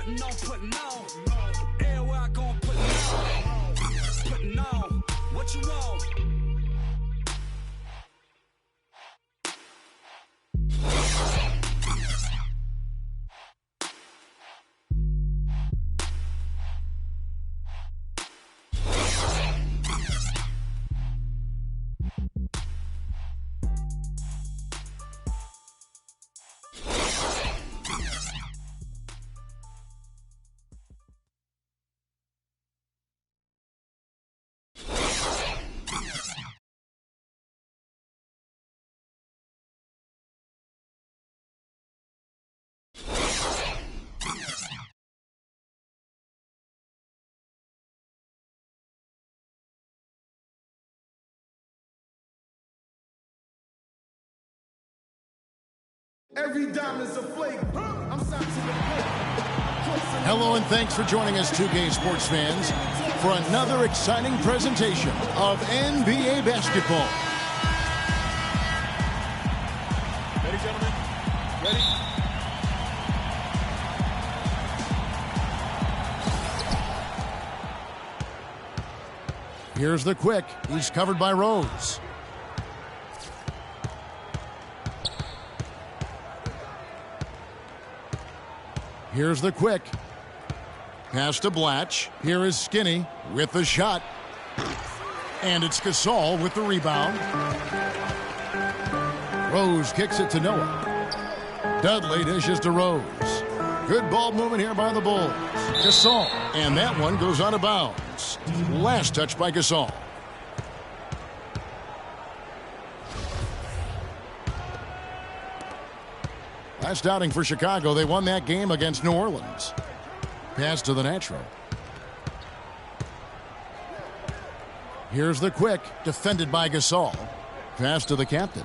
Putting on. Everywhere I go, I'm putting on. Putting on. What you want? Every dime is a flake. I'm signed to the plate. Hello and thanks for joining us 2K sports fans for another exciting presentation of NBA basketball. Ready, gentlemen? Ready? Here's the quick. He's covered by Rose. Here's the quick. Pass to Blatch. Here is Skinny with the shot. And it's Gasol with the rebound. Rose kicks it to Noah. Dudley dishes to Rose. Good ball movement here by the Bulls. Gasol. And that one goes out of bounds. Last touch by Gasol. Last outing for Chicago, they won that game against New Orleans. Pass to the natural. Here's the quick, defended by Gasol. Pass to the captain.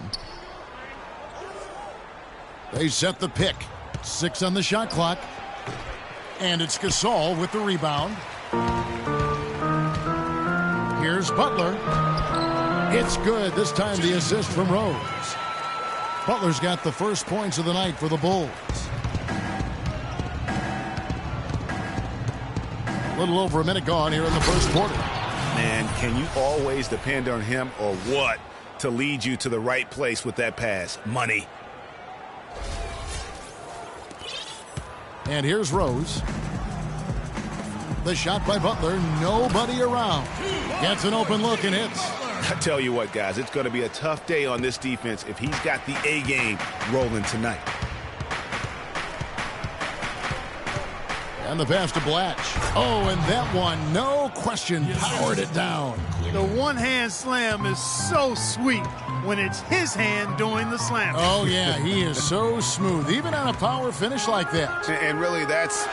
They set the pick. 6 on the shot clock. And it's Gasol with the rebound. Here's Butler. It's good. This time the assist from Rose. Butler's got the first points of the night for the Bulls. A little over a minute gone here in the first quarter. Man, can you always depend on him or what to lead you to the right place with that pass? Money. And here's Rose. The shot by Butler. Nobody around. Gets an open look and hits. I tell you what, guys, it's going to be a tough day on this defense if he's got the A game rolling tonight. And the pass to Blatch. Oh, and that one, no question, powered it down. The one-hand slam is so sweet when it's his hand doing the slam. Oh, yeah, he is so smooth, even on a power finish like that. And really, that's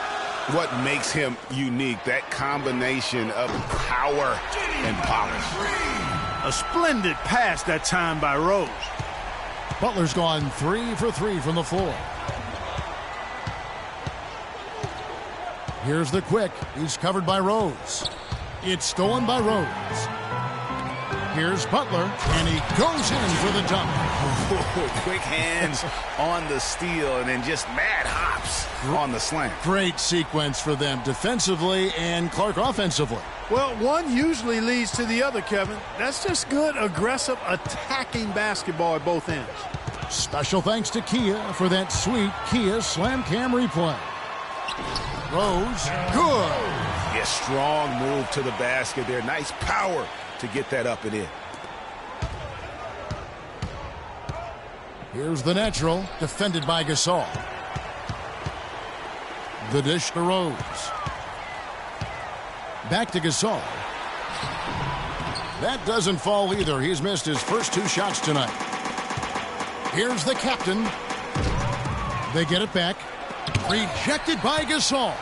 what makes him unique, that combination of power and polish. A splendid pass that time by Rose. Butler's gone 3 for 3 from the floor. Here's the quick. He's covered by Rose. It's stolen by Rose. Here's Butler, and he goes in for the dunk. Quick hands on the steal, and then just mad hops on the slam. Great sequence for them defensively and Clark offensively. Well, one usually leads to the other, Kevin. That's just good, aggressive, attacking basketball at both ends. Special thanks to Kia for that sweet Kia Slam Cam replay. Rose, good. Yeah, strong move to the basket there. Nice power to get that up and in. Here's the natural, defended by Gasol. The dish to Rose. Back to Gasol. That doesn't fall either. He's missed his first 2 shots tonight. Here's the captain. They get it back. Rejected by Gasol.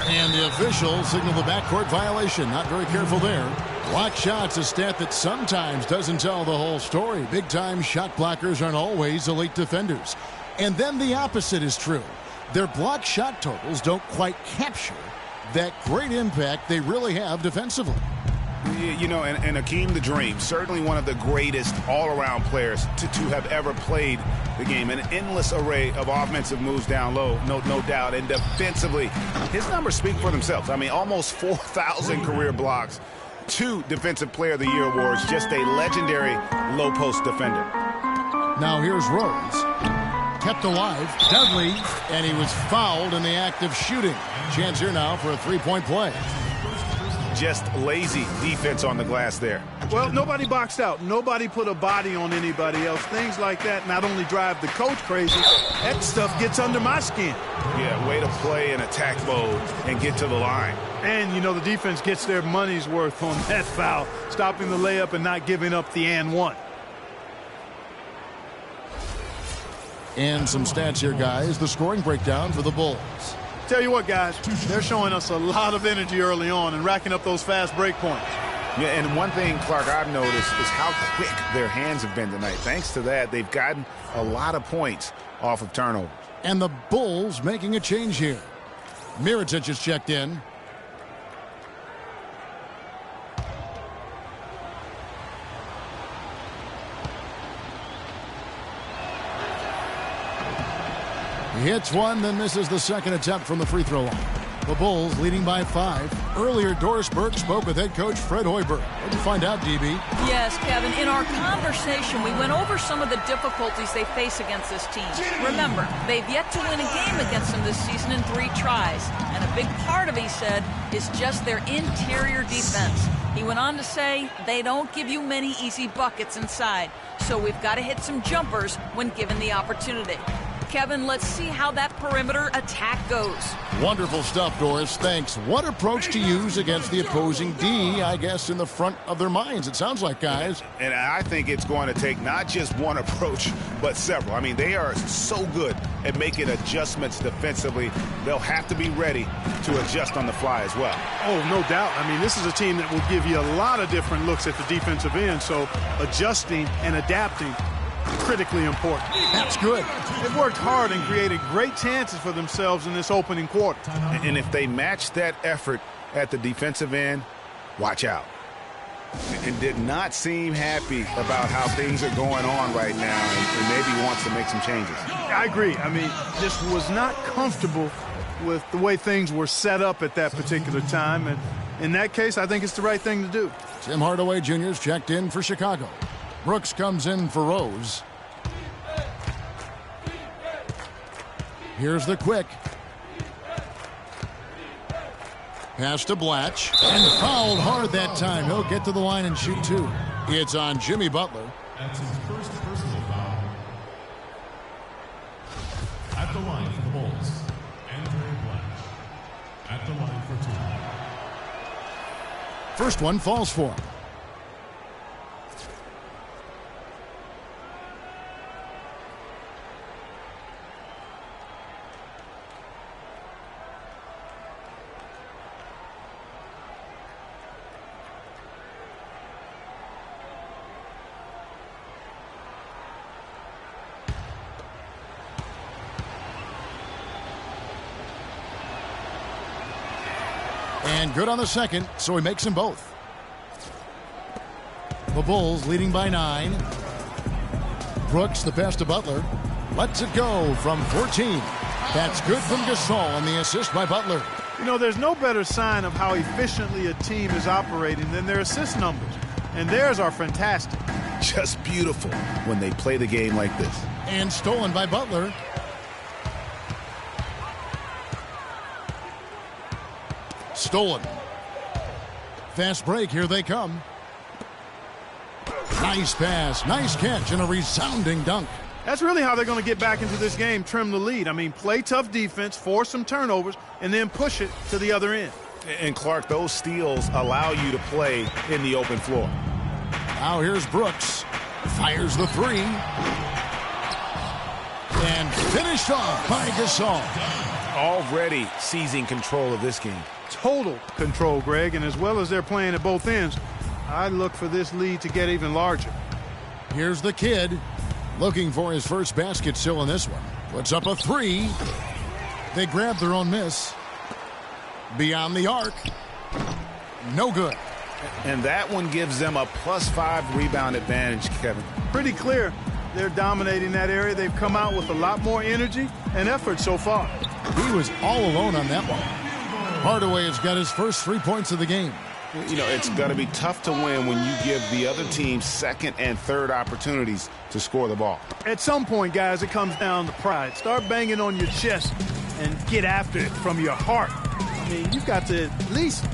And the officials signal the backcourt violation. Not very careful there. Block shots, a stat that sometimes doesn't tell the whole story. Big-time shot blockers aren't always elite defenders. And then the opposite is true. Their block shot totals don't quite capture that great impact they really have defensively. You know, and Akeem the Dream, certainly one of the greatest all-around players to have ever played the game. An endless array of offensive moves down low, no doubt. And defensively, his numbers speak for themselves. I mean, almost 4,000 career blocks, 2 Defensive Player of the Year awards, just a legendary low-post defender. Now here's Rose. Kept alive, Dudley, and he was fouled in the act of shooting. Chance here now for a three-point play. Just lazy defense on the glass there. Well, nobody boxed out. Nobody put a body on anybody else. Things like that not only drive the coach crazy, that stuff gets under my skin. Yeah, way to play in attack mode and get to the line. And, you know, the defense gets their money's worth on that foul, stopping the layup and not giving up the and one. And some stats here, guys. The scoring breakdown for the Bulls. Tell you what, guys, they're showing us a lot of energy early on and racking up those fast break points. Yeah, and one thing, Clark, I've noticed is how quick their hands have been tonight. Thanks to that, they've gotten a lot of points off of turnovers. And the Bulls making a change here. Mirotic is checked in. He hits one, then misses the second attempt from the free throw line. The Bulls leading by 5. Earlier, Doris Burke spoke with head coach Fred Hoiberg. What did you find out, DB? Yes, Kevin. In our conversation, we went over some of the difficulties they face against this team. Remember, they've yet to win a game against them this season in 3 tries. And a big part of it, he said, is just their interior defense. He went on to say they don't give you many easy buckets inside. So we've got to hit some jumpers when given the opportunity. Kevin, let's see how that perimeter attack goes. Wonderful stuff, Doris. Thanks. What approach to use against the opposing D, I guess, in the front of their minds, it sounds like, guys. And I think it's going to take not just one approach, but several. I mean, they are so good at making adjustments defensively. They'll have to be ready to adjust on the fly as well. Oh, no doubt. I mean, this is a team that will give you a lot of different looks at the defensive end, so adjusting and adapting critically important. That's good. They've worked hard and created great chances for themselves in this opening quarter. And if they match that effort at the defensive end, watch out. And did not seem happy about how things are going on right now and maybe wants to make some changes. I agree. I mean, just was not comfortable with the way things were set up at that particular time. And in that case, I think it's the right thing to do. Tim Hardaway Jr.'s checked in for Chicago. Brooks comes in for Rose. Here's the quick. Pass to Blatch. And fouled hard that time. He'll get to the line and shoot 2. It's on Jimmy Butler. That's his first personal foul. At the line for the Bulls, Andre Blatch. At the line for 2. First one falls for him. And good on the second, so he makes them both. The Bulls leading by 9. Brooks, the pass to Butler. Lets it go from 14. That's good from Gasol on the assist by Butler. You know, there's no better sign of how efficiently a team is operating than their assist numbers. And theirs are fantastic. Just beautiful when they play the game like this. And stolen by Butler. Stolen. Fast break, here they come. Nice pass, nice catch, and a resounding dunk. That's really how they're going to get back into this game, trim the lead. I mean, play tough defense, force some turnovers, and then push it to the other end. And, Clark, those steals allow you to play in the open floor. Now here's Brooks. Fires the 3. And finished off by Gasol. Already seizing control of this game. Total control, Greg, and as well as they're playing at both ends, I look for this lead to get even larger. Here's the kid looking for his first basket still in this one. Puts up a 3. They grab their own miss. Beyond the arc. No good. And that one gives them a +5 rebound advantage, Kevin. Pretty clear. They're dominating that area. They've come out with a lot more energy and effort so far. He was all alone on that one. Hardaway has got his first 3 points of the game. You know, it's going to be tough to win when you give the other team second and third opportunities to score the ball. At some point, guys, it comes down to pride. Start banging on your chest and get after it from your heart. I mean, you've got to at least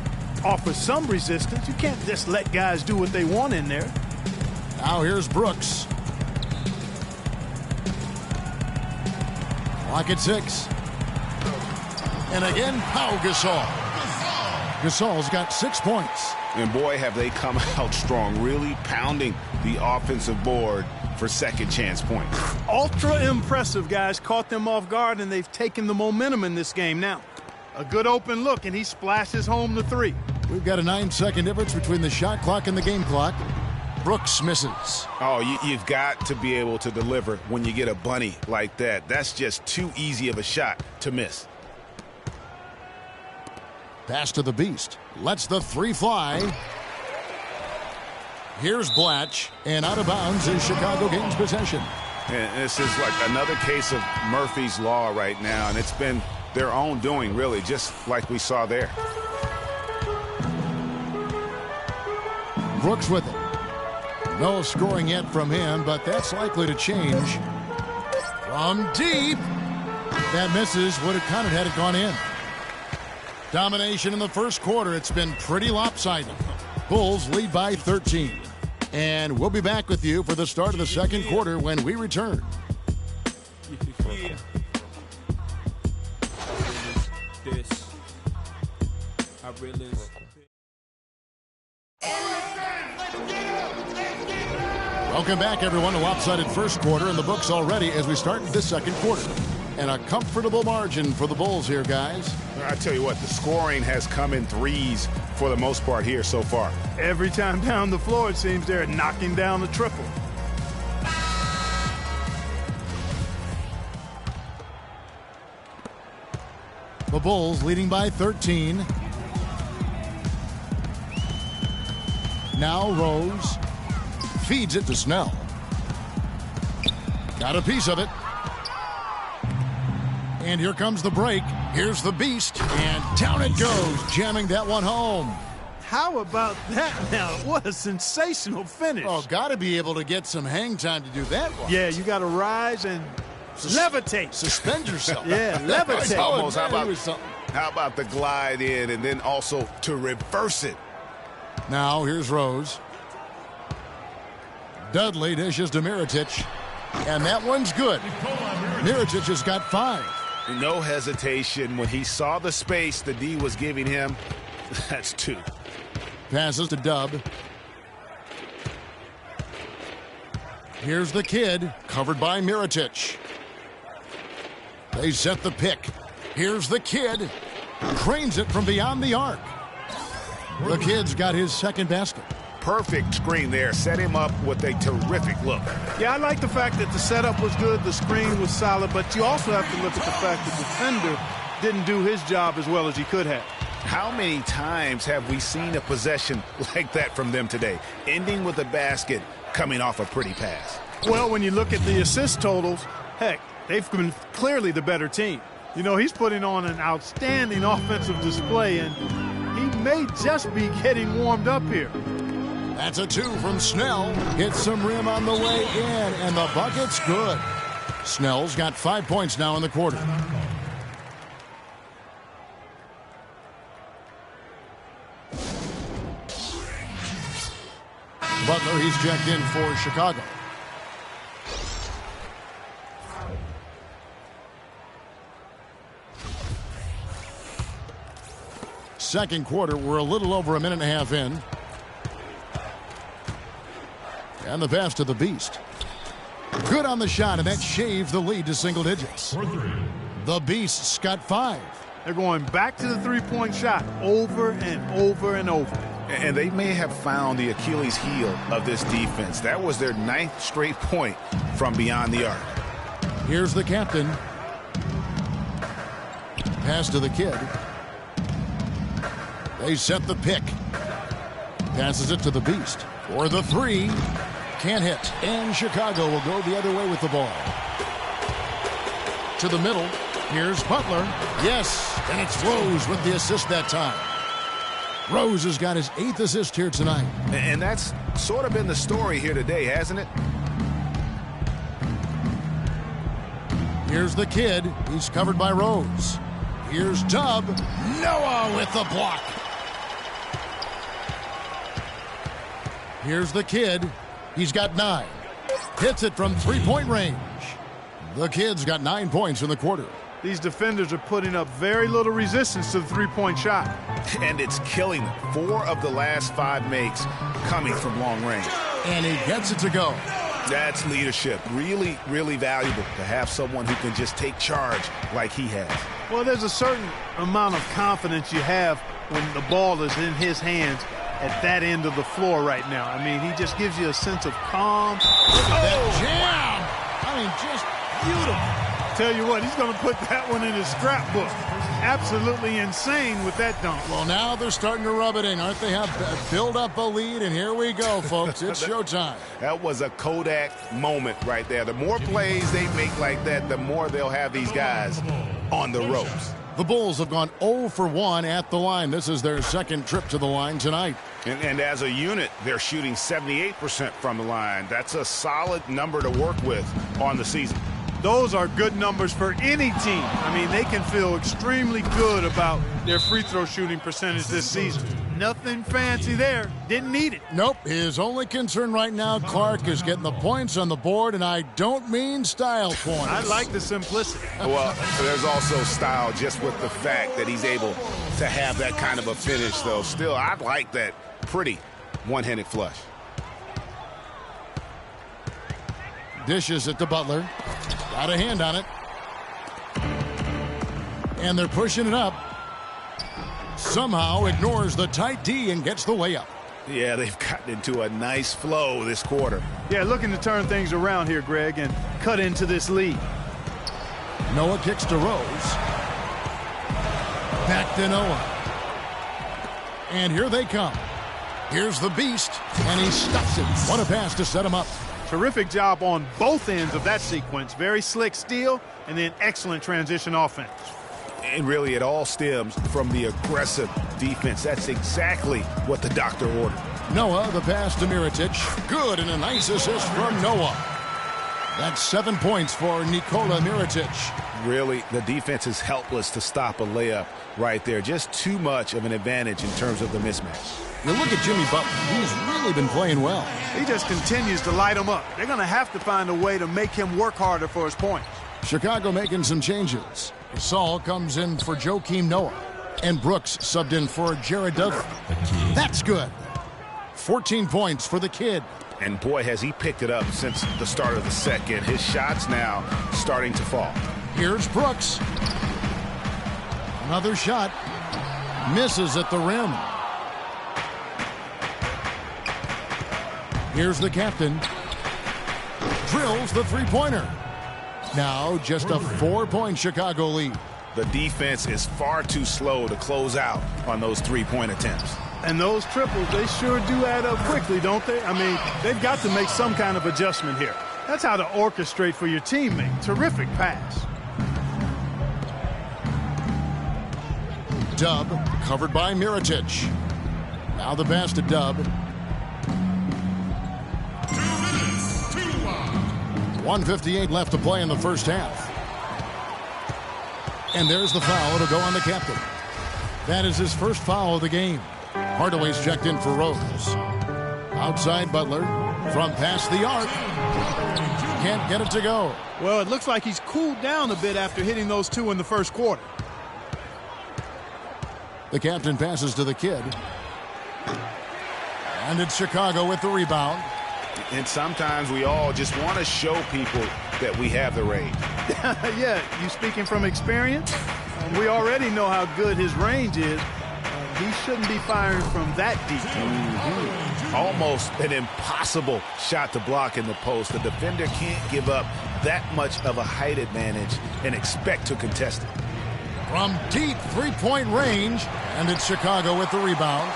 offer some resistance. You can't just let guys do what they want in there. Now here's Brooks. Clock at 6. And again, Pau Gasol. Gasol's got 6 points. And boy, have they come out strong, really pounding the offensive board for second chance points. Ultra impressive, guys. Caught them off guard, and they've taken the momentum in this game now. A good open look, and he splashes home the 3. We've got a 9-second difference between the shot clock and the game clock. Brooks misses. Oh, you've got to be able to deliver when you get a bunny like that. That's just too easy of a shot to miss. Pass to the Beast. Lets the 3 fly. Here's Blatch. And out of bounds is Chicago gains possession. And this is like another case of Murphy's Law right now. And it's been their own doing, really, just like we saw there. Brooks with it. No scoring yet from him, but that's likely to change. From deep. That misses. Would have counted had it gone in. Domination in the first quarter. It's been pretty lopsided. Bulls lead by 13. And we'll be back with you for the start of the second quarter when we return. Welcome back, everyone, to lopsided first quarter in the books already as we start this second quarter. And a comfortable margin for the Bulls here, guys. I tell you what, the scoring has come in threes for the most part here so far. Every time down the floor, it seems they're knocking down the triple. The Bulls leading by 13. Now Rose feeds it to Snell. Got a piece of it. And here comes the break. Here's the Beast. And down it goes, jamming that one home. How about that now? What a sensational finish. Oh, got to be able to get some hang time to do that one. Yeah, you got to rise and levitate. Suspend yourself. Yeah, levitate. Almost. How about the glide in and then also to reverse it? Now here's Rose. Dudley dishes to Mirotic. And that one's good. Mirotic has got 5. No hesitation. When he saw the space the D was giving him, that's 2. Passes to Dub. Here's the Kid, covered by Mirotic. They set the pick. Here's the Kid. Cranes it from beyond the arc. The Kid's got his second basket. Perfect screen there. Set him up with a terrific look. Yeah, I like the fact that the setup was good, the screen was solid, but you also have to look at the fact that the defender didn't do his job as well as he could have. How many times have we seen a possession like that from them today, ending with a basket coming off a pretty pass? Well, when you look at the assist totals, heck, they've been clearly the better team. You know, he's putting on an outstanding offensive display, and he may just be getting warmed up here. That's a 2 from Snell. Hits some rim on the way in, and the bucket's good. Snell's got 5 points now in the quarter. Butler, he's checked in for Chicago. Second quarter, we're a little over a minute and a half in. And the pass to the Beast. Good on the shot, and that shaved the lead to single digits. The Beast's got 5. They're going back to the three-point shot over and over and over. And they may have found the Achilles heel of this defense. That was their 9th straight point from beyond the arc. Here's the captain. Pass to the Kid. They set the pick. Passes it to the Beast for the three. Can't hit. And Chicago will go the other way with the ball. To the middle. Here's Butler. Yes, and it's Rose with the assist that time. Rose has got his 8th assist here tonight. And that's sort of been the story here today, hasn't it? Here's the kid. He's covered by Rose. Here's Dub. Noah with the block. Here's the kid. He's got 9. Hits it from three-point range. The kid's got 9 points in the quarter. These defenders are putting up very little resistance to the three-point shot. And it's killing them. 4 of the last 5 makes coming from long range. And he gets it to go. That's leadership. Really, really valuable to have someone who can just take charge like he has. Well, there's a certain amount of confidence you have when the ball is in his hands at that end of the floor right now. I mean, he just gives you a sense of calm. That jam! I mean, just beautiful. Tell you what, he's going to put that one in his scrapbook. Absolutely insane with that dunk. Well, now they're starting to rub it in, aren't they? Have build up a lead, and here we go, folks. It's showtime. That was a Kodak moment right there. The more plays they make like that, the more they'll have these guys on the ropes. The Bulls have gone 0 for 1 at the line. This is their second trip to the line tonight. And as a unit, they're shooting 78% from the line. That's a solid number to work with on the season. Those are good numbers for any team. I mean, they can feel extremely good about their free throw shooting percentage this season. Nothing fancy there. Didn't need it. Nope. His only concern right now, Clark, is getting the points on the board, and I don't mean style points. I like the simplicity. Well, there's also style just with the fact that he's able to have that kind of a finish, though. Still, I like that pretty one-handed flush. Dishes it to Butler. Got a hand on it. And they're pushing it up. Somehow ignores the tight D and gets the layup. Yeah, they've gotten into a nice flow this quarter. Yeah, looking to turn things around here, Greg, and cut into this lead. Noah kicks to Rose. Back to Noah. And here they come. Here's the Beast, and he stuffs it. What a pass to set him up. Terrific job on both ends of that sequence. Very slick steal, and then excellent transition offense. And really, it all stems from the aggressive defense. That's exactly what the doctor ordered. Noah, the pass to Mirotic. Good, and a nice assist from Noah. That's 7 points for Nikola Mirotic. Really, the defense is helpless to stop a layup right there. Just too much of an advantage in terms of the mismatch. You look at Jimmy Butler. He's really been playing well. He just continues to light him up. They're going to have to find a way to make him work harder for his points. Chicago making some changes. Gasol comes in for Joakim Noah. And Brooks subbed in for Jared Dudley. That's good. 14 points for the kid. And boy, has he picked it up since the start of the second. His shots now starting to fall. Here's Brooks. Another shot. Misses at the rim. Here's the captain. Drills the three-pointer. Now just a 4-point Chicago lead. The defense is far too slow to close out on those three-point attempts. And those triples, they sure do add up quickly, don't they? I mean, they've got to make some kind of adjustment here. That's how to orchestrate for your teammate. Terrific pass. Dub covered by Mirotic. Now the pass to Dub. 1:58 left to play in the first half. And there's the foul. It'll go on the captain. That is his first foul of the game. Hardaway's checked in for Rose. Outside Butler from past the arc. Can't get it to go. Well, it looks like he's cooled down a bit after hitting those two in the first quarter. The captain passes to the kid. And it's Chicago with the rebound. And sometimes we all just want to show people that we have the range. Yeah, you speaking from experience? We already know how good his range is. He shouldn't be firing from that deep. Almost an impossible shot to block in the post. The defender can't give up that much of a height advantage and expect to contest it. From deep three-point range, and it's Chicago with the rebound.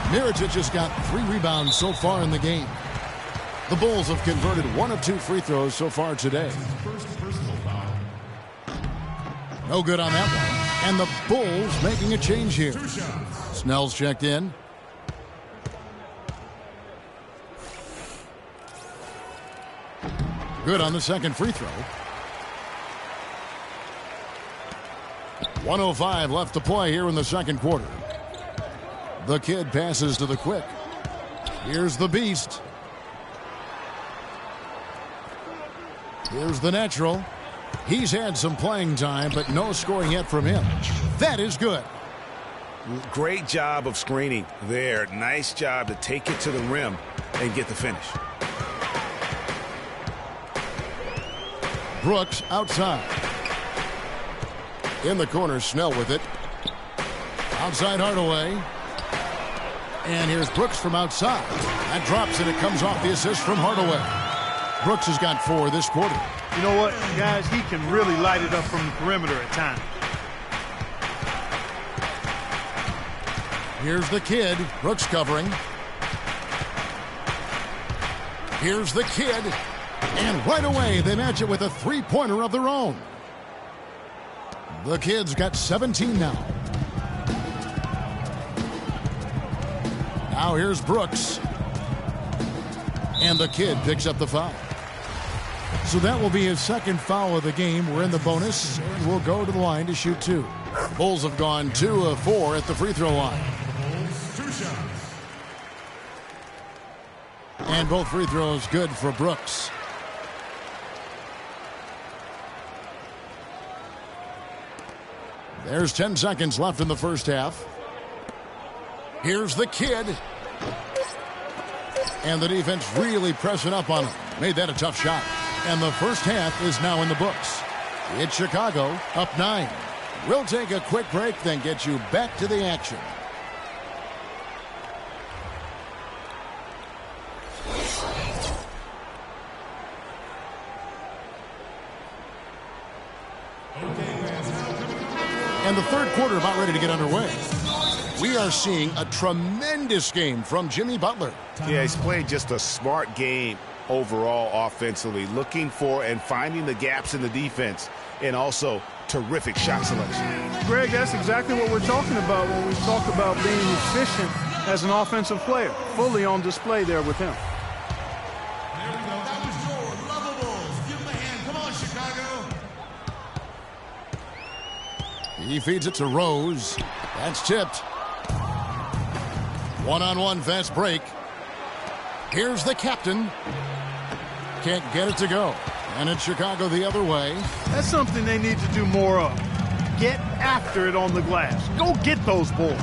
Mirotic has got 3 rebounds so far in the game. The Bulls have converted 1 of 2 free throws so far today. First personal foul. No good on that one. And the Bulls making a change here. Snell's checked in. Good on the second free throw. 1:05 left to play here in the second quarter. The kid passes to the quick. Here's the beast. Here's the natural. He's had some playing time, but no scoring yet from him. That is good. Great job of screening there. Nice job to take it to the rim and get the finish. Brooks outside. In the corner, Snell with it. Outside Hardaway. And here's Brooks from outside. That drops and it comes off the assist from Hardaway. Brooks has got 4 this quarter. You know what, guys? He can really light it up from the perimeter at times. Here's the kid. Brooks covering. Here's the kid. And right away, they match it with a 3-pointer of their own. The kid's got 17 now. Now here's Brooks. And the kid picks up the foul. So that will be his second foul of the game. We're in the bonus. And we'll go to the line to shoot 2. Bulls have gone 2 of 4 at the free throw line. Bulls, 2 shots. And both free throws good for Brooks. There's 10 seconds left in the first half. Here's the kid. And the defense really pressing up on him. Made that a tough shot. And the first half is now in the books. It's Chicago up 9. We'll take a quick break, then get you back to the action. And the third quarter about ready to get underway. We are seeing a tremendous game from Jimmy Butler. Yeah, he's played just a smart game overall offensively, looking for and finding the gaps in the defense, and also terrific shot selection. Greg, that's exactly what we're talking about when we talk about being efficient as an offensive player. Fully on display there with him. There we go. That was your Level Bulls. Give him a hand. Come on, Chicago. He feeds it to Rose. That's tipped. One-on-one fast break. Here's the captain. Can't get it to go. And it's Chicago the other way. That's something they need to do more of. Get after it on the glass. Go get those balls.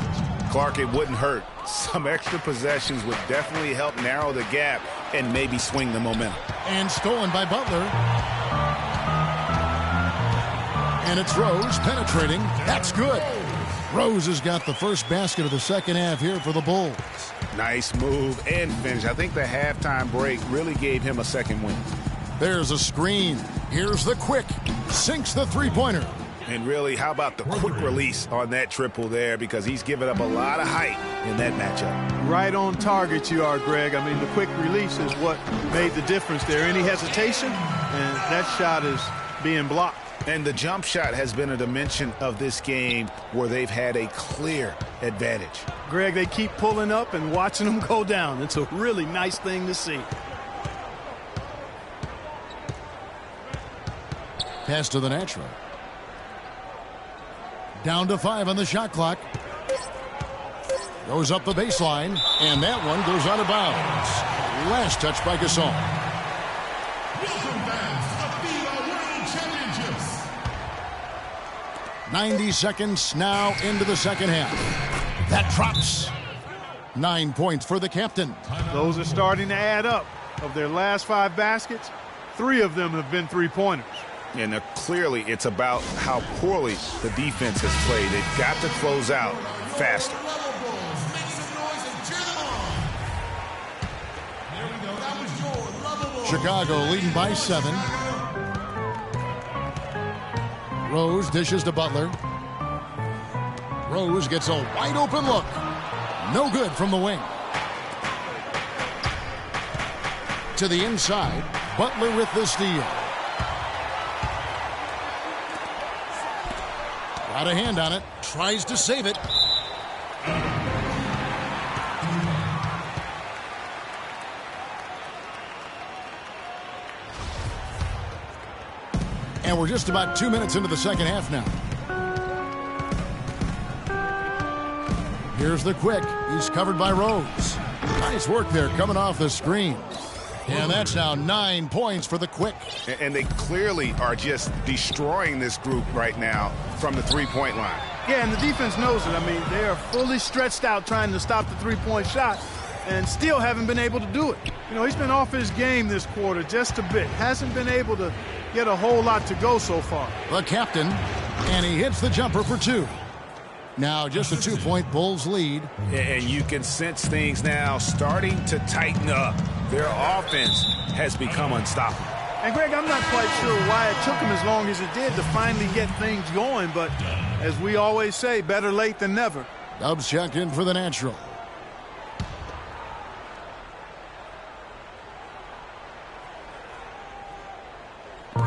Clark, it wouldn't hurt. Some extra possessions would definitely help narrow the gap and maybe swing the momentum. And stolen by Butler. And it's Rose penetrating. That's good. Rose has got the first basket of the second half here for the Bulls. Nice move and finish. I think the halftime break really gave him a second win. There's a screen. Here's the quick. Sinks the three-pointer. And really, how about the quick release on that triple there, because he's given up a lot of height in that matchup. Right on target you are, Greg. I mean, the quick release is what made the difference there. Any hesitation, and that shot is being blocked. And the jump shot has been a dimension of this game where they've had a clear advantage. Greg, they keep pulling up and watching them go down. It's a really nice thing to see. Pass to the natural. Down to 5 on the shot clock. Goes up the baseline, and that one goes out of bounds. Last touch by Gasol. Welcome fans to the FIBA World Championships. 90 seconds now into the second half. That drops. 9 points for the captain. Those are starting to add up. Of their last 5 baskets, 3 of them have been three-pointers. And clearly it's about how poorly the defense has played. They've got to close out faster. Level Bulls, make some noise and cheer them on. There we go. That was your Level Bulls. Chicago leading by 7. Rose dishes to Butler. Rose gets a wide open look. No good from the wing. To the inside. Butler with the steal. Got a hand on it. Tries to save it. And we're just about 2 minutes into the second half now. Here's the quick. He's covered by Rose. Nice work there coming off the screen. And that's now 9 points for the quick. And they clearly are just destroying this group right now from the three-point line. Yeah, and the defense knows it. I mean, they are fully stretched out trying to stop the three-point shot and still haven't been able to do it. You know, he's been off his game this quarter just a bit. Hasn't been able to get a whole lot to go so far. The captain, and he hits the jumper for 2. Now just a 2-point Bulls lead. And you can sense things now starting to tighten up. Their offense has become unstoppable. And, Greg, I'm not quite sure why it took them as long as it did to finally get things going, but as we always say, better late than never. Dubs checked in for the natural.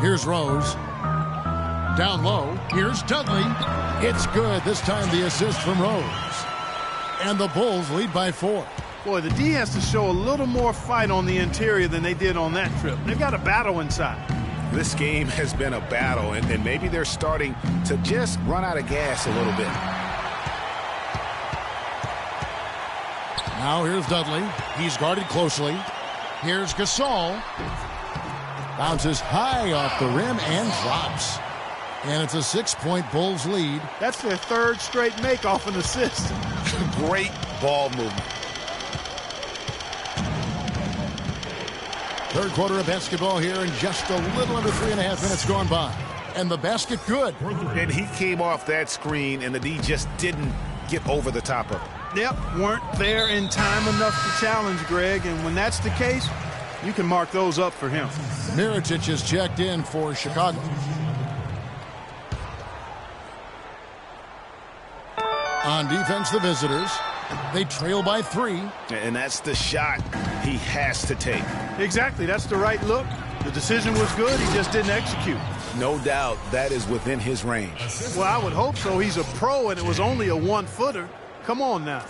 Here's Rose. Down low. Here's Dudley. It's good. This time the assist from Rose. And the Bulls lead by 4. Boy, the D has to show a little more fight on the interior than they did on that trip. They've got a battle inside. This game has been a battle, and maybe they're starting to just run out of gas a little bit. Now here's Dudley. He's guarded closely. Here's Gasol. Bounces high off the rim and drops. And it's a 6-point Bulls lead. That's their 3rd straight make off an assist. Great ball movement. Third quarter of basketball here, and just a little under 3.5 minutes gone by. And the basket good. And he came off that screen, and the D just didn't get over the top of it. Yep, weren't there in time enough to challenge, Greg. And when that's the case, you can mark those up for him. Mirotic is checked in for Chicago. On defense, the visitors. They trail by 3. And that's the shot he has to take. Exactly. That's the right look. The decision was good. He just didn't execute. No doubt that is within his range. Well, I would hope so. He's a pro, and it was only a 1-footer. Come on now.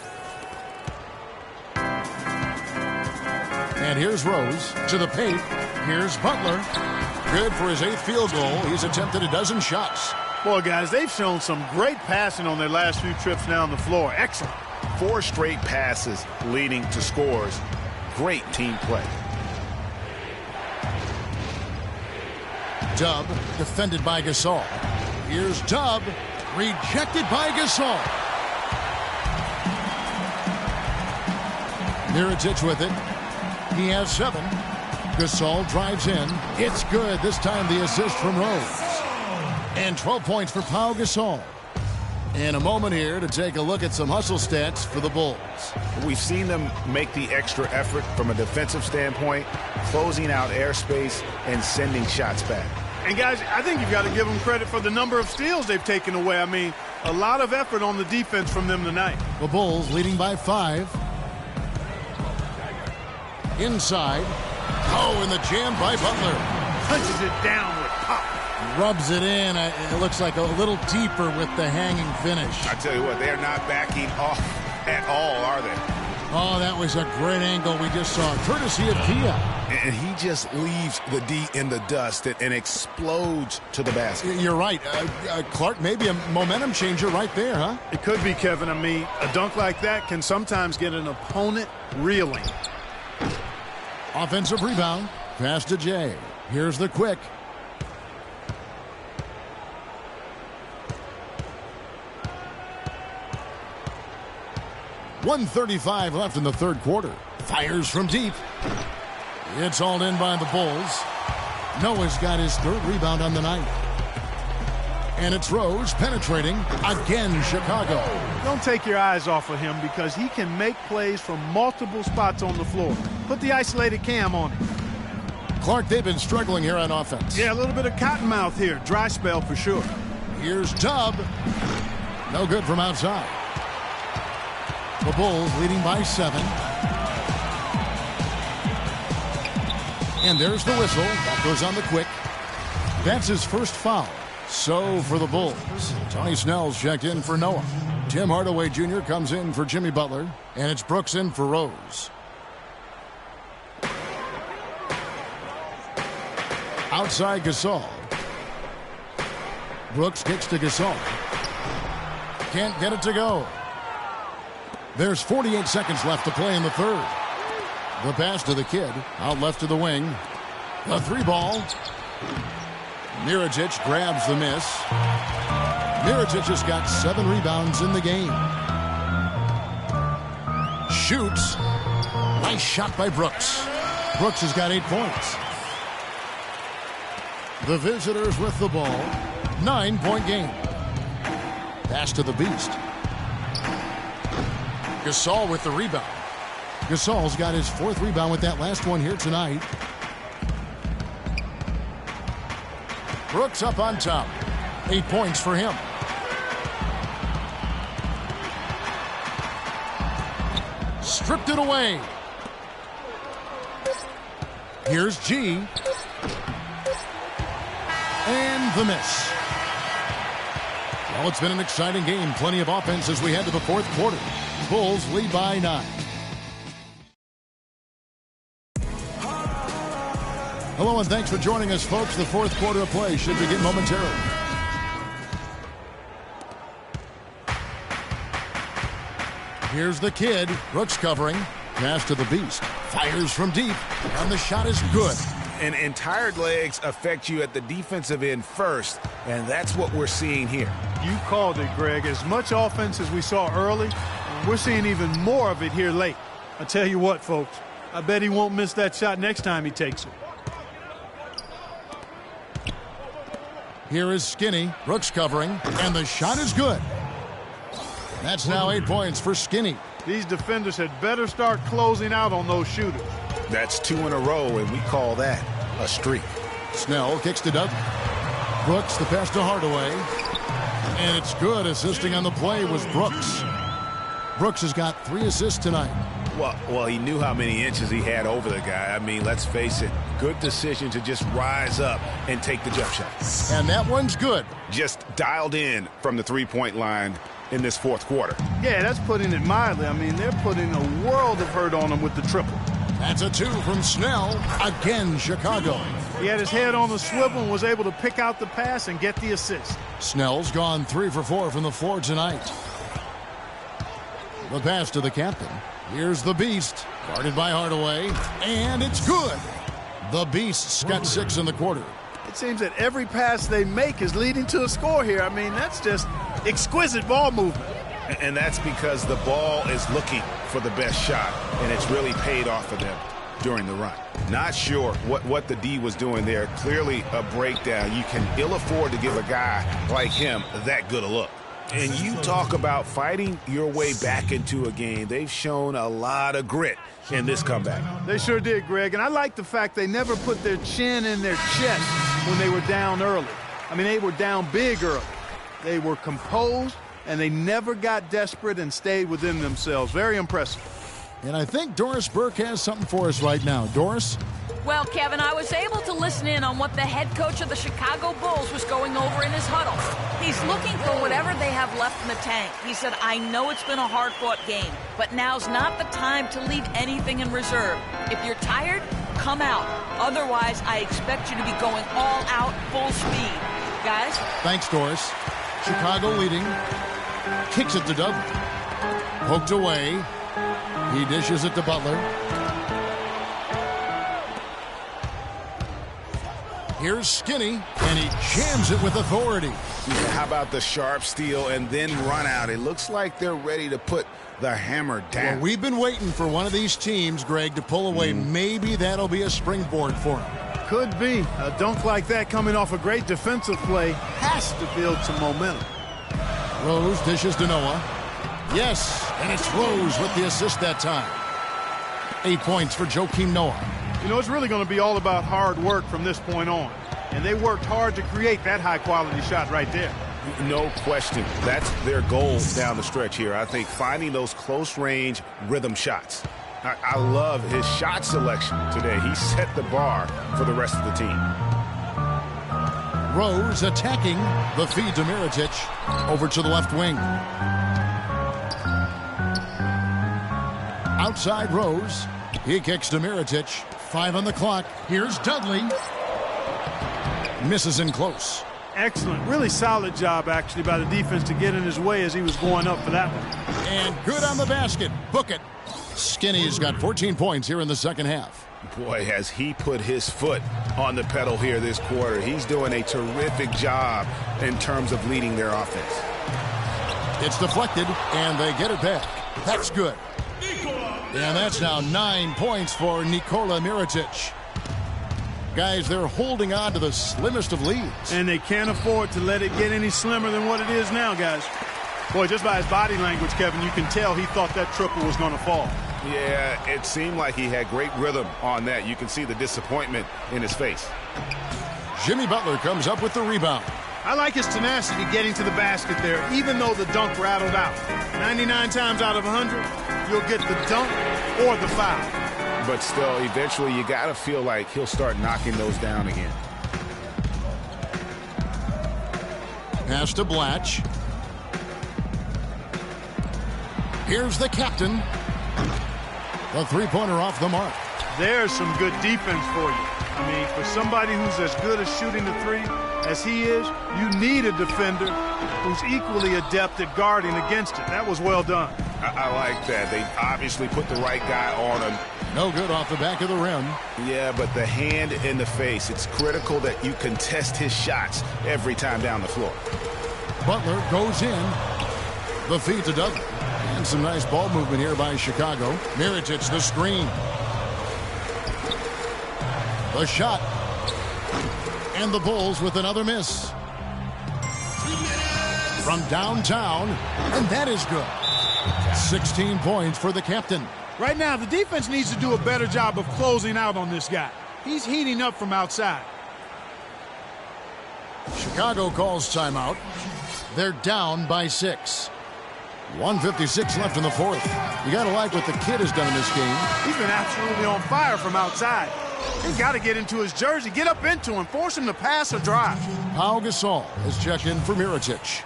And here's Rose to the paint. Here's Butler. Good for his 8th field goal. He's attempted a dozen shots. Boy, guys, they've shown some great passing on their last few trips down the floor. Excellent. 4 straight passes leading to scores. Great team play. Dub defended by Gasol. Here's Dub. Rejected by Gasol. Mirotic with it. He has 7. Gasol drives in. It's good. This time the assist from Rose. And 12 points for Pau Gasol. In a moment here to take a look at some hustle stats for the Bulls. We've seen them make the extra effort from a defensive standpoint, closing out airspace and sending shots back. And, guys, I think you've got to give them credit for the number of steals they've taken away. I mean, a lot of effort on the defense from them tonight. The Bulls leading by 5. Inside. Oh, and the jam by Butler. Punches it down with pop. Rubs it in. It looks like a little deeper with the hanging finish. I tell you what, they're not backing off at all, are they? Oh, that was a great angle we just saw, courtesy of Kia. And he just leaves the D in the dust and explodes to the basket. You're right. Clark, maybe a momentum changer right there, huh? It could be, Kevin. I mean, a dunk like that can sometimes get an opponent reeling. Offensive rebound. Pass to Jay. Here's the quick. .135 left in the third quarter. Fires from deep. It's hauled in by the Bulls. Noah's got his 3rd rebound on the night. And it's Rose penetrating. Again, Chicago. Don't take your eyes off of him because he can make plays from multiple spots on the floor. Put the isolated cam on him. Clark, they've been struggling here on offense. Yeah, a little bit of cottonmouth here. Dry spell for sure. Here's Dub. No good from outside. The Bulls leading by 7. And there's the whistle. That goes on the quick. That's his first foul. So for the Bulls, Tony Snell's checked in for Noah. Tim Hardaway Jr. comes in for Jimmy Butler. And it's Brooks in for Rose. Outside Gasol. Brooks kicks to Gasol. Can't get it to go. There's 48 seconds left to play in the third. The pass to the kid. Out left to the wing. The 3-ball. Mirajic grabs the miss. Mirajic has got 7 rebounds in the game. Shoots. Nice shot by Brooks. Brooks has got 8 points. The visitors with the ball. 9-point game. Pass to the Beast. Gasol with the rebound. Gasol's got his 4th rebound with that last one here tonight. Brooks up on top. 8 points for him. Stripped it away. Here's G. And the miss. Well, it's been an exciting game. Plenty of offense as we head to the 4th quarter. Bulls lead by 9. Hello and thanks for joining us, folks. The 4th quarter of play should begin momentarily. Here's the kid. Brooks covering. Pass to the Beast. Fires from deep. And the shot is good. And tired legs affect you at the defensive end first, and that's what we're seeing here. You called it, Greg. As much offense as we saw early, we're seeing even more of it here late. I tell you what, folks, I bet he won't miss that shot next time he takes it. Here is Skinny. Brooks covering, and the shot is good. That's now 8 points for Skinny. These defenders had better start closing out on those shooters. That's 2 in a row, and we call that a streak. Snell kicks to Dudley. Brooks, the pass to Hardaway. And it's good. Assisting on the play was Brooks. Brooks has got 3 assists tonight. Well, he knew how many inches he had over the guy. I mean, let's face it, good decision to just rise up and take the jump shot. And that one's good. Just dialed in from the 3-point line in this 4th quarter. Yeah, that's putting it mildly. I mean, they're putting a world of hurt on him with the triple. That's a 2 from Snell. Again, Chicago. He had his head on the swivel and was able to pick out the pass and get the assist. Snell's gone 3 for 4 from the floor tonight. The pass to the captain. Here's the Beast. Guarded by Hardaway. And it's good. The Beast's got 6 in the quarter. It seems that every pass they make is leading to a score here. I mean, that's just exquisite ball movement. And that's because the ball is looking for the best shot, and it's really paid off for them during the run. Not sure what the D was doing there. Clearly a breakdown. You can ill afford to give a guy like him that good a look. And you talk about fighting your way back into a game. They've shown a lot of grit in this comeback. They sure did, Greg. And I like the fact they never put their chin in their chest when they were down early. I mean, they were down big early. They were composed, and they never got desperate and stayed within themselves. Very impressive. And I think Doris Burke has something for us right now. Doris? Well, Kevin, I was able to listen in on what the head coach of the Chicago Bulls was going over in his huddle. He's looking for whatever they have left in the tank. He said, I know it's been a hard-fought game, but now's not the time to leave anything in reserve. If you're tired, come out. Otherwise, I expect you to be going all out, full speed. Guys? Thanks, Doris. Chicago leading. Kicks it to Dudley. Poked away. He dishes it to Butler. Here's Skinny, and he jams it with authority. Yeah, how about the sharp steal and then run out? It looks like they're ready to put the hammer down. Well, we've been waiting for one of these teams, Greg, to pull away. Maybe that'll be a springboard for him. Could be. A dunk like that coming off a great defensive play has to build some momentum. Rose dishes to Noah. Yes, and it's Rose with the assist that time. 8 points for Joakim Noah. You know, it's really going to be all about hard work from this point on. And they worked hard to create that high-quality shot right there. No question. That's their goal down the stretch here. I think finding those close-range rhythm shots. I love his shot selection today. He set the bar for the rest of the team. Rose attacking the feed to Mirotic over to the left wing. Outside Rose. He kicks to Mirotic. 5 on the clock. Here's Dudley. Misses in close. Excellent. Really solid job, actually, by the defense to get in his way as he was going up for that one. And good on the basket. Book it. Skinny's got 14 points here in the second half. Boy, has he put his foot on the pedal here this quarter. He's doing a terrific job in terms of leading their offense. It's deflected, and they get it back. That's good. And that's now 9 points for Nikola Mirotic. Guys, they're holding on to the slimmest of leads. And they can't afford to let it get any slimmer than what it is now, guys. Boy, just by his body language, Kevin, you can tell he thought that triple was going to fall. Yeah, it seemed like he had great rhythm on that. You can see the disappointment in his face. Jimmy Butler comes up with the rebound. I like his tenacity getting to the basket there, even though the dunk rattled out. 99 times out of 100, you'll get the dunk or the foul. But still, eventually, you got to feel like he'll start knocking those down again. Pass to Blatch. Here's the captain. The three-pointer off the mark. There's some good defense for you. I mean, for somebody who's as good at shooting the three as he is, you need a defender who's equally adept at guarding against it. That was well done. I like that. They obviously put the right guy on him. No good off the back of the rim. Yeah, but the hand in the face, it's critical that you contest his shots every time down the floor. Butler goes in. The feed to Dudley. And some nice ball movement here by Chicago. Mirotic, the screen. The shot. And the Bulls with another miss. From downtown. And that is good. 16 points for the captain. Right now, the defense needs to do a better job of closing out on this guy. He's heating up from outside. Chicago calls timeout. They're down by 6. 1:56 left in the fourth. You got to like what the kid has done in this game. He's been absolutely on fire from outside. He's got to get into his jersey, get up into him, force him to pass or drive. Pau Gasol is checked in for Mirotic.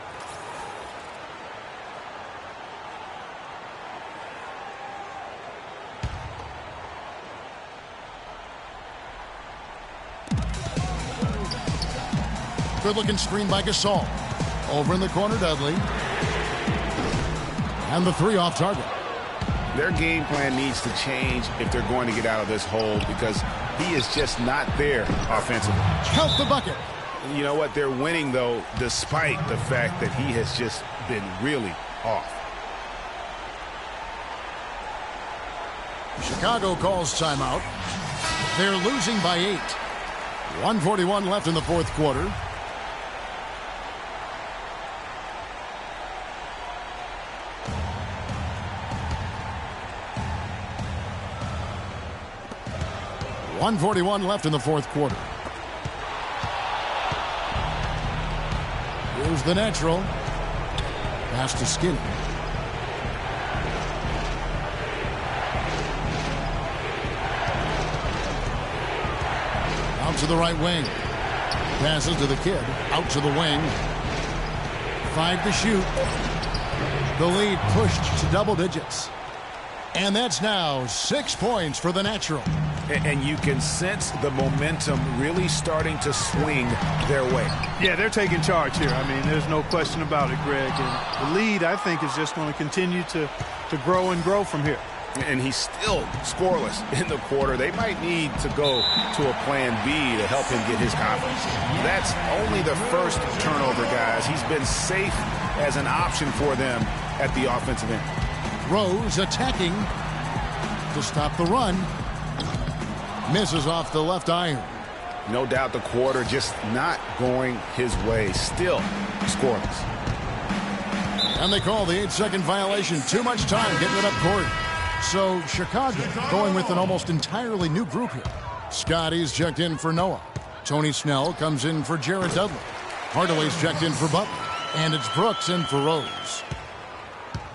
Good-looking screen by Gasol. Over in the corner, Dudley. And the three off target. Their game plan needs to change if they're going to get out of this hole because he is just not there offensively. Count the bucket. You know what? They're winning, though, despite the fact that he has just been really off. Chicago calls timeout. They're losing by 8. 1:41 left in the fourth quarter. .141 left in the fourth quarter. Here's the natural. Pass to Skinny. Out to the right wing. Passes to the kid. Out to the wing. 5 to shoot. The lead pushed to double digits. And that's now 6 points for the natural. And you can sense the momentum really starting to swing their way. Yeah, they're taking charge here. I mean, there's no question about it, Greg. And the lead, I think, is just going to continue to grow and grow from here. And he's still scoreless in the quarter. They might need to go to a plan B to help him get his confidence. That's only the first turnover, guys. He's been safe as an option for them at the offensive end. Rose attacking to stop the run. Misses off the left iron. No doubt the quarter just not going his way. Still scoreless. And they call the 8-second violation. Too much time getting it up court. So Chicago going with an almost entirely new group here. Scotty's checked in for Noah. Tony Snell comes in for Jared Dudley. Hardaway's checked in for Butler. And it's Brooks in for Rose.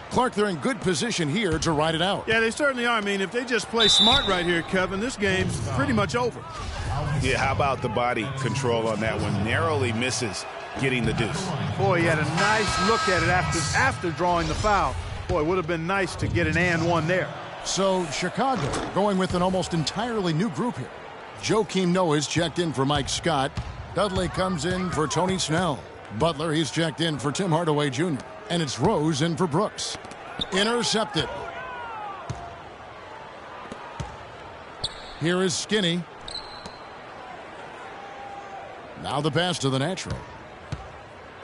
Clark, they're in good position here to ride it out. Yeah, they certainly are. I mean, if they just play smart right here, Kevin, this game's pretty much over. Yeah, how about the body control on that one? Narrowly misses getting the deuce. Boy, he had a nice look at it after drawing the foul. Boy, it would have been nice to get an and one there. So Chicago going with an almost entirely new group here. Joakim Noah's checked in for Mike Scott. Dudley comes in for Tony Snell. Butler, he's checked in for Tim Hardaway Jr. And it's Rose in for Brooks. Intercepted. Here is Skinny. Now the pass to the natural.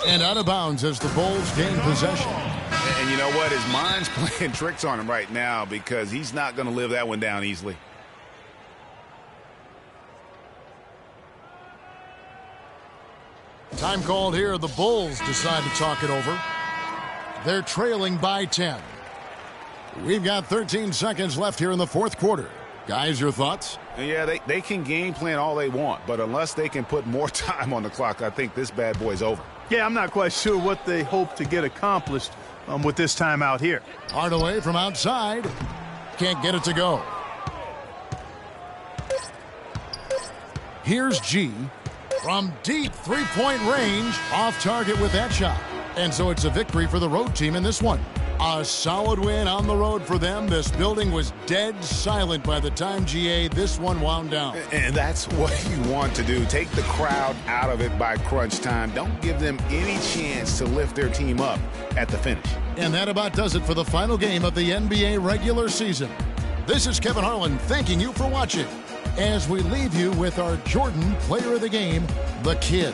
And out of bounds as the Bulls gain possession. And you know what? His mind's playing tricks on him right now because he's not going to live that one down easily. Time called here. The Bulls decide to talk it over. They're trailing by 10. We've got 13 seconds left here in the fourth quarter. Guys, your thoughts? Yeah, they can game plan all they want, but unless they can put more time on the clock, I think this bad boy's over. Yeah, I'm not quite sure what they hope to get accomplished with this time out here. Hardaway from outside. Can't get it to go. Here's G. From deep three-point range, off target with that shot. And so it's a victory for the road team in this one. A solid win on the road for them. This building was dead silent by the time, GA, this one wound down. And that's what you want to do. Take the crowd out of it by crunch time. Don't give them any chance to lift their team up at the finish. And that about does it for the final game of the NBA regular season. This is Kevin Harlan thanking you for watching as we leave you with our Jordan Player of the Game, the Kid.